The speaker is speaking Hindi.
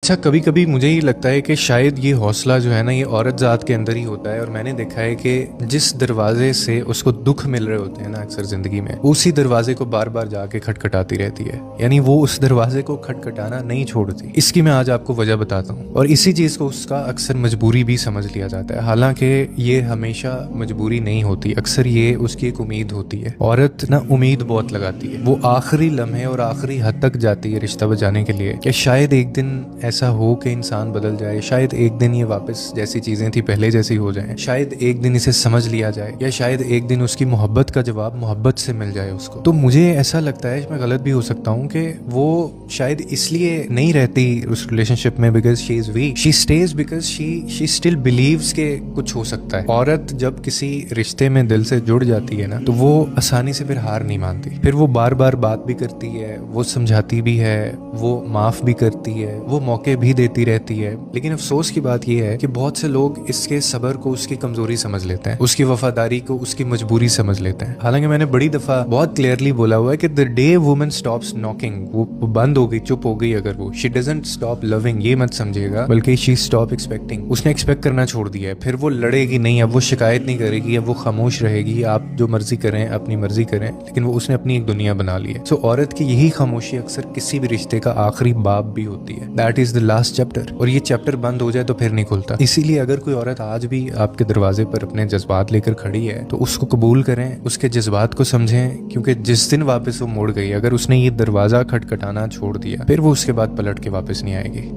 अच्छा, कभी कभी मुझे ही लगता है कि शायद ये हौसला जो है ना, ये औरत ज़ात के अंदर ही होता है। और मैंने देखा है कि जिस दरवाजे से उसको दुख मिल रहे होते हैं ना अक्सर ज़िंदगी में, उसी दरवाजे को बार बार जाके खटखटाती रहती है। यानी वो उस दरवाजे को खटखटाना नहीं छोड़ती। इसकी मैं आज आपको वजह बताता हूँ। और इसी चीज़ को उसका अक्सर मजबूरी भी समझ लिया जाता है, हालांकि ये हमेशा मजबूरी नहीं होती। अक्सर ये उसकी एक उम्मीद होती है। औरत ना उम्मीद बहुत लगाती है, वो आखिरी लम्हे और आखिरी हद तक जाती है रिश्ता बचाने के लिए कि शायद एक दिन ऐसा हो कि इंसान बदल जाए, शायद एक दिन ये वापस जैसी चीजें थी पहले जैसी हो जाएं, शायद एक दिन इसे समझ लिया जाए, या शायद एक दिन उसकी मोहब्बत का जवाब मोहब्बत से मिल जाए उसको। तो मुझे ऐसा लगता है, मैं गलत भी हो सकता हूँ, कि वो शायद इसलिए नहीं रहती उस रिलेशनशिप में because she is weak, she stays because she still believes के कुछ हो सकता है। औरत जब किसी रिश्ते में दिल से जुड़ जाती है ना, तो वो आसानी से फिर हार नहीं मानती। फिर वो बार बार बात भी करती है, वो समझाती भी है, वो माफ भी करती है, वो मौके भी देती रहती है। लेकिन अफसोस की बात यह है कि बहुत से लोग इसके सब्र को उसकी कमजोरी समझ लेते हैं, उसकी वफादारी को उसकी मजबूरी समझ लेते हैं। हालांकि मैंने बड़ी दफा बहुत क्लियरली बोला हुआ है कि the day woman stops knocking, वो बंद हो गई, चुप हो गई, अगर वो शी डजंट स्टॉप लविंग, ये मत समझिएगा, बल्कि शी स्टॉप एक्सपेक्टिंग। उसने एक्सपेक्ट करना छोड़ दिया है। फिर वो लड़ेगी नहीं, अब वो शिकायत नहीं करेगी, अब वो खामोश रहेगी। आप जो मर्जी करें, अपनी मर्जी करें, लेकिन वो उसने अपनी एक दुनिया बना ली है। सो औरत की यही खामोशी अक्सर किसी भी रिश्ते का आखिरी बाब भी होती है। That is the last chapter. और ये चैप्टर बंद हो जाए तो फिर नहीं खुलता। इसीलिए अगर कोई औरत आज भी आपके दरवाजे पर अपने जज्बात लेकर खड़ी है, तो उसको कबूल करें, उसके जज्बात को समझें, क्योंकि जिस दिन वापस वो मुड़ गई, अगर उसने ये दरवाजा खटखटाना छोड़ दिया, फिर वो उसके बाद पलट के वापस नहीं आएगी।